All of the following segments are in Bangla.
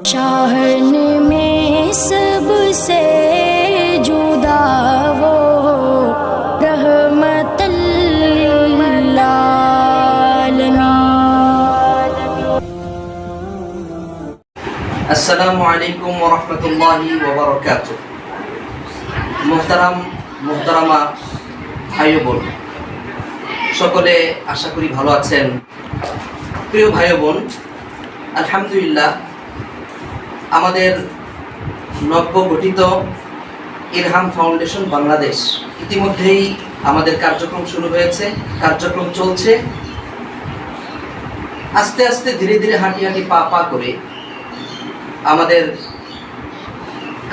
शाहन में सबसे जुदा वो रहमतल लिल आलमीन। अस्सलामु अलैकुम व रहमतुल्लाहि व बाराकातुहू। मुहतारामा ভাই বোন সকলে আশা করি ভালো আছেন। প্রিয় ভাই বোন, আলহামদুলিল্লাহ আমাদের নব্য গঠিত ইরহাম ফাউন্ডেশন বাংলাদেশ ইতিমধ্যেই আমাদের কার্যক্রম শুরু হয়েছে, কার্যক্রম চলছে। আস্তে আস্তে ধীরে ধীরে হাঁটি হাঁটি পা পা করে আমাদের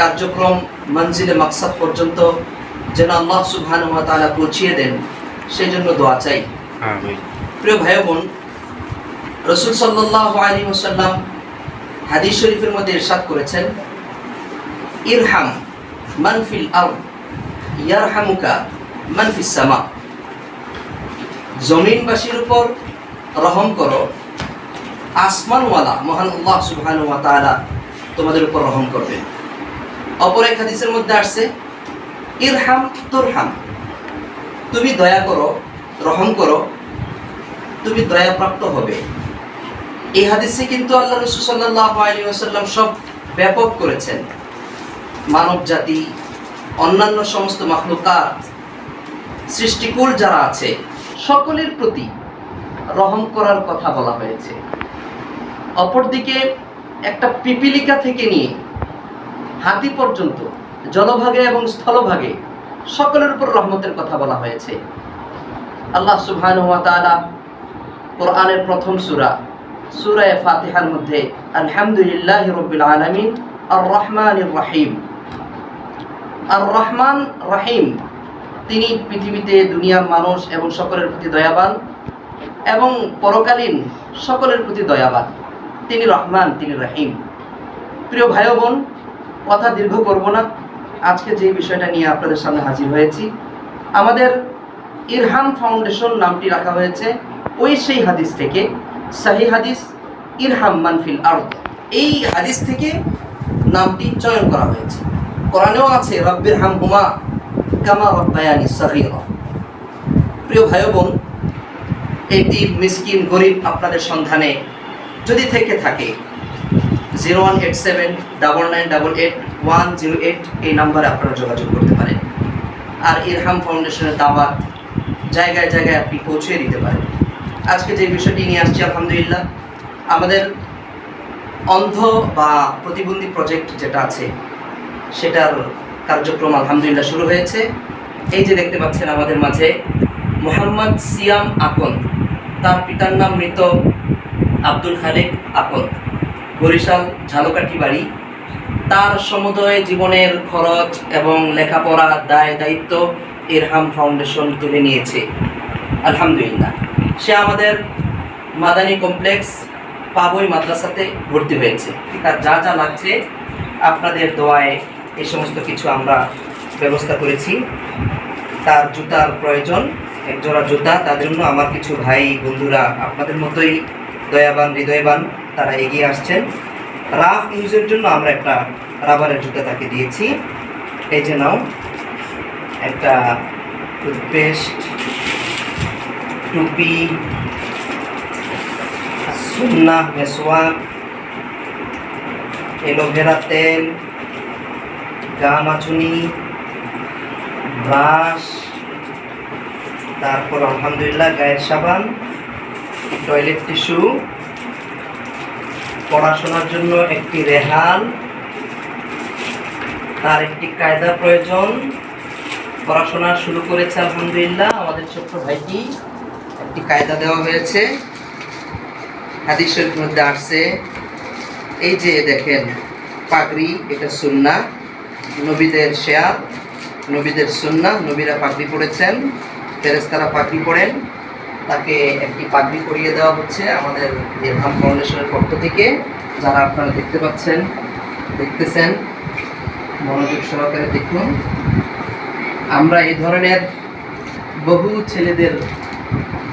কার্যক্রম মঞ্জিলে মাকসাদ পর্যন্ত যেন আল্লাহ সুবহানাহু ওয়া তাআলা পৌঁছিয়ে দেন, সেই জন্য দোয়া চাই। আমিন। প্রিয় ভাই বোন, রাসূল সাল্লাল্লাহু আলাইহি ওয়াসাল্লাম হাদিস শরীফের মধ্যে ইরশাদ করেছেন, ইরহাম মান ফিল আরদ ইয়ারহামুকা মান ফিস সামা। জমিনবাসীর উপর রহম করো, আসমানওয়ালা মহান আল্লাহ সুবহানাহু ওয়া তাআলা তোমাদের উপর রহম করবেন। অপর এক হাদিসের মধ্যে আসছে, ইরহাম তুরহাম, তুমি দয়া করো, রহম করো, তুমি দয়াপ্রাপ্ত হবে। এই হাদিসে কিন্তু আল্লাহ রাসূল সাল্লাল্লাহু আলাইহি ওয়াসাল্লাম সব ব্যাপক করেছেন। মানব জাতি, অন্যান্য সমস্ত মাখলুকাত, সৃষ্টিকুল যারা আছে সকলের প্রতি রহম করার কথা বলা হয়েছে। অপরদিকে একটা পিপিলিকা থেকে নিয়ে হাতি পর্যন্ত জলভাগে এবং স্থলভাগে সকলের উপর রহমতের কথা বলা হয়েছে। আল্লাহ সুবহানাহু ওয়া তাআলা কোরআনের প্রথম সূরা ফাতিহার মধ্যে আলহামদুলিল্লাহি রাব্বিল আলামিন আর রহমানির রহিম, আর রহমান রহিম, তিনি পৃথিবীতে দুনিয়ার মানুষ এবং সকলের প্রতি দয়াবান এবং পরকালীন সকলের প্রতি দয়াবান। তিনি রহমান, তিনি রহিম। প্রিয় ভাই বোন, কথা দীর্ঘ করব না। আজকে যে বিষয়টা নিয়ে আপনাদের সামনে হাজির হয়েছি, আমাদের ইরহাম ফাউন্ডেশন নামটি রাখা হয়েছে ওই সেই হাদিস থেকে, সহিহ হাদিস ইরহাম মান ফিল আরদ, এই হাদিস থেকে নামটি চয়ন করা হয়েছে। কোরআনেও আছে রব্বিরহামহুমা কামা রাব্বায়ানি সগীরা। প্রিয় ভাই বোন, একটি মিসকিন গরিব আপনাদের সন্ধানে যদি থেকে থাকে 01879988108 এই নাম্বারে আপনারা যোগাযোগ করতে পারেন। আর ইরহাম ফাউন্ডেশনের দাওয়াত জায়গায় জায়গায় আপনি পৌঁছে দিতে পারেন। আজকে যে বিষয়টি নিয়ে আসছি, আলহামদুলিল্লাহ আমাদের অন্ধ বা প্রতিবন্ধী প্রজেক্ট যেটা আছে সেটার কার্যক্রম আলহামদুলিল্লাহ শুরু হয়েছে। এই যে দেখতে পাচ্ছেন আমাদের মাঝে মোহাম্মদ সিয়াম আকন্দ, তার পিতার নাম মৃত আব্দুল খালেক আকন্দ, বরিশাল ঝালকাঠি বাড়ি। তার সমুদয় জীবনের খরচ এবং লেখাপড়া দায় দায়িত্ব ইরহাম ফাউন্ডেশন তুলে নিয়েছে। আলহামদুলিল্লাহ সে আমাদের মাদানী কমপ্লেক্স পাবই মাদ্রাসাতে ভর্তি হয়েছে। তার যা যা লাগছে আপনাদের দোয়ায় এই সমস্ত কিছু আমরা ব্যবস্থা করেছি। তার জুতার প্রয়োজন, একজোড়া জুতা, তার জন্য আমার কিছু ভাই বন্ধুরা আপনাদের মতোই দয়াবান হৃদয়বান, তারা এগিয়ে আসছেন। রাফ ইউজের জন্য আমরা একটা রাবারের জুতা তাকে দিয়েছি। এই যে নাও, একটা টুথপেস্ট, টুপি, সুন্নাহ মেসওয়াক, এলোভেরা তেল, গা মাছুনি, ব্রাশ, তারপর আলহামদুলিল্লাহ গায়ের সাবান, টয়লেট টিস্যু, পড়াশোনার জন্য একটি রেহান, তার একটি কায়দা প্রয়োজন। পড়াশোনা শুরু করেছে আলহামদুলিল্লাহ আমাদের ছোট্ট ভাইটি, একটি কায়দা দেওয়া হয়েছে। হাদিস শরীফের মধ্যে আসছে, এই যে দেখেন পাগড়ি, এটা সুন্নাহ, নবীদের শেয়ার, নবীদের সুন্নাহ, নবীরা পাগড়ি পড়েছেন, ফেরেশতারা পাগড়ি পড়েন। তাকে একটি পাগড়ি পরিয়ে দেওয়া হচ্ছে আমাদের ইরহাম ফাউন্ডেশনের পক্ষ থেকে। যারা আপনারা দেখতেছেন মনোযোগ সহকারে দেখুন। আমরা এই ধরনের বহু ছেলেদের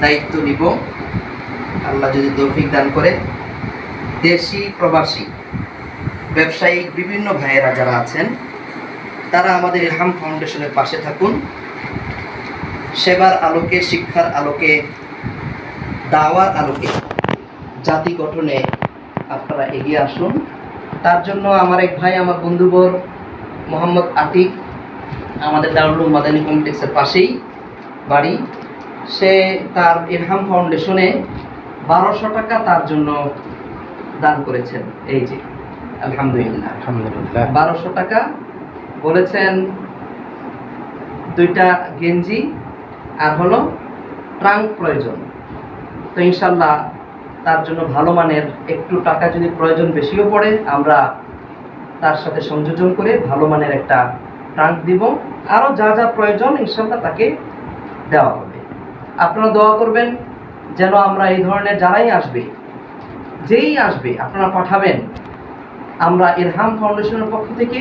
দায়িত্ব নিব, আল্লাহ যদি তৌফিক দান করে। দেশি প্রবাসী ব্যবসায়িক বিভিন্ন ভাইয়েরা যারা আছেন তারা আমাদের ইলহাম ফাউন্ডেশনের পাশে থাকুন। সেবার আলোকে, শিক্ষার আলোকে, দাওয়ার আলোকে জাতি গঠনে আপনারা এগিয়ে আসুন। তার জন্য আমার এক ভাই, আমার বন্ধুবর মোহাম্মদ আতিক, আমাদের দারুল উলুম মাদানী কমপ্লেক্সের পাশেই বাড়ি, সে তার ইলহাম ফাউন্ডেশনে 1200 টাকা তার জন্য দান করেছেন। এই যে আলহামদুলিল্লাহ, 1200 টাকা বলেছেন। 2টা গেঞ্জি আর হলো ট্রাঙ্ক প্রয়োজন। তো ইনশাল্লাহ তার জন্য ভালো মানের, একটু টাকা যদি প্রয়োজন বেশিও পড়ে আমরা তার সাথে সংযোজন করে ভালো মানের একটা ট্রাঙ্ক দিব। আরও যা যা প্রয়োজন ইনশাল্লাহ তাকে দেওয়া হবে। আপনারা দোয়া করবেন যেন আমরা এই ধরনের যারাই আসবে, যেই আসবে আপনারা পাঠাবেন, আমরা ইলহাম ফাউন্ডেশনের পক্ষ থেকে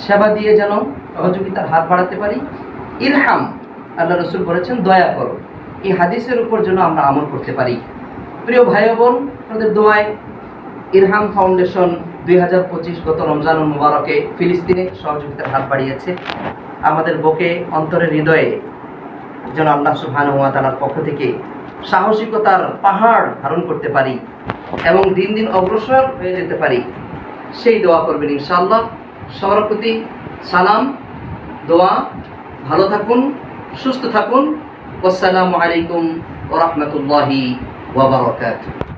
সেবা দিয়ে যেন সহযোগিতার হাত বাড়াতে পারি। ইরহাম, আল্লাহ রসুল বলেছেন দয়া করো, এই হাদিসের উপর যেন আমরা আমল করতে পারি। প্রিয় ভাই বোন, আপনাদের দোয়ায় ইরহাম ফাউন্ডেশন 2025 গত রমজানুল মুবারকে ফিলিস্তিনে সহযোগিতার হাত বাড়িয়েছে। আমাদের বুকে, অন্তরের হৃদয়ে যেন আল্লাহ সুবহানাহু ওয়া তাআলার পক্ষ থেকে সাহসিকতার পাহাড় ধারণ করতে পারি এবং দিন দিন অগ্রসর হয়ে যেতে পারি, সেই দোয়া করবেন ইনশাআল্লাহ। সবার প্রতি সালাম, দোয়া, ভালো থাকুন, সুস্থ থাকুন। আসসালামু আলাইকুম ওয়া রাহমাতুল্লাহি ওয়া বারাকাতুহু।